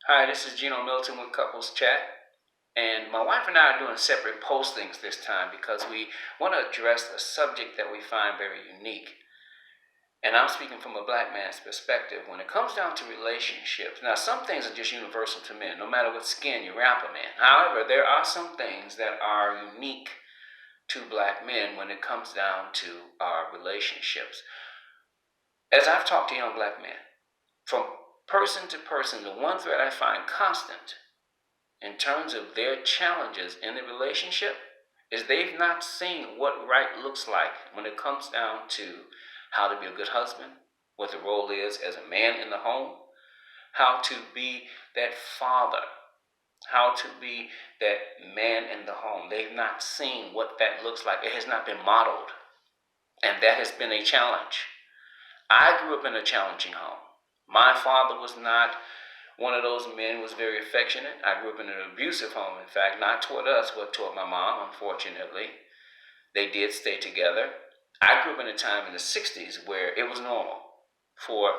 Hi, this is Gino with CouplzChat, and my wife and I are doing separate postings this time because we want to address a subject that we find very unique. And I'm speaking from a black man's perspective. When it comes down to relationships, now some things are just universal to men, no matter what skin you wrap them in. However, there are some things that are unique to black men when it comes down to our relationships. As I've talked to young black men, from person to person, the one thread I find constant in terms of their challenges in the relationship is they've not seen what right looks like when it comes down to how to be a good husband, what the role is as a man in the home, how to be that father, how to be that man in the home. They've not seen what that looks like. It has not been modeled, and that has been a challenge. I grew up in a challenging home. My father was not one of those men who was very affectionate. I grew up in an abusive home, in fact, not toward us, but toward my mom, unfortunately. They did stay together. I grew up in a time in the 60s where it was normal for,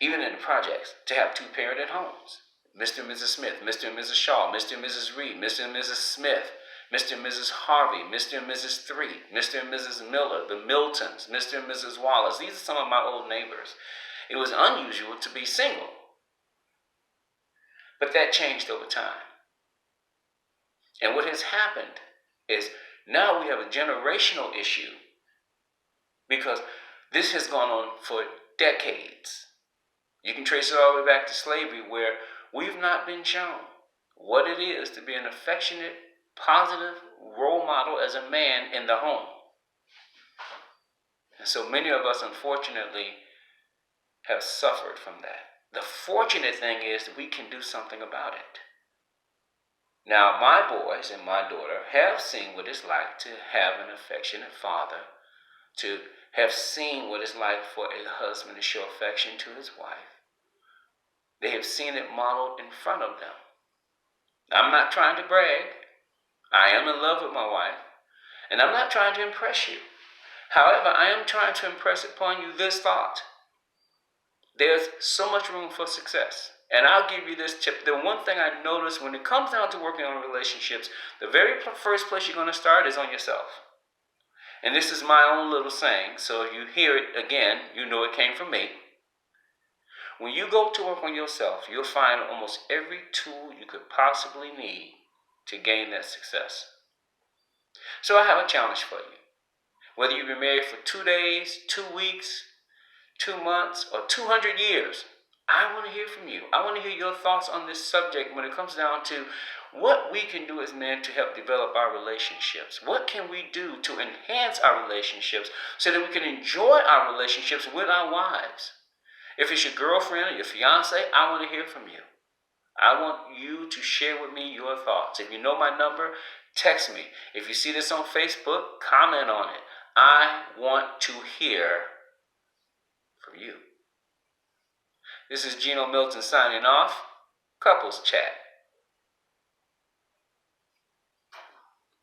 even in the projects, to have two-parented homes. Mr. and Mrs. Smith, Mr. and Mrs. Shaw, Mr. and Mrs. Reed, Mr. and Mrs. Smith, Mr. and Mrs. Harvey, Mr. and Mrs. Three, Mr. and Mrs. Miller, the Miltons, Mr. and Mrs. Wallace. These are some of my old neighbors. It was unusual to be single. But that changed over time. And what has happened is now we have a generational issue because this has gone on for decades. You can trace it all the way back to slavery, where we've not been shown what it is to be an affectionate, positive role model as a man in the home. And so many of us, unfortunately, have suffered from that. The fortunate thing is that we can do something about it. Now, my boys and my daughter have seen what it's like to have an affectionate father, to have seen what it's like for a husband to show affection to his wife. They have seen it modeled in front of them. I'm not trying to brag. I am in love with my wife, and I'm not trying to impress you. However, I am trying to impress upon you this thought. There's so much room for success. And I'll give you this tip. The one thing I noticed when it comes down to working on relationships, the very first place you're going to start is on yourself. And this is my own little saying, so if you hear it again, you know it came from me. When you go to work on yourself, you'll find almost every tool you could possibly need to gain that success. So I have a challenge for you. Whether you've been married for 2 days, 2 weeks, 2 months, or 200 years, I want to hear from you. I want to hear your thoughts on this subject when it comes down to what we can do as men to help develop our relationships. What can we do to enhance our relationships so that we can enjoy our relationships with our wives? If it's your girlfriend or your fiance, I want to hear from you. I want you to share with me your thoughts. If you know my number, text me. If you see this on Facebook, comment on it. I want to hear from you. This is Gino Milton signing off. CouplzChat.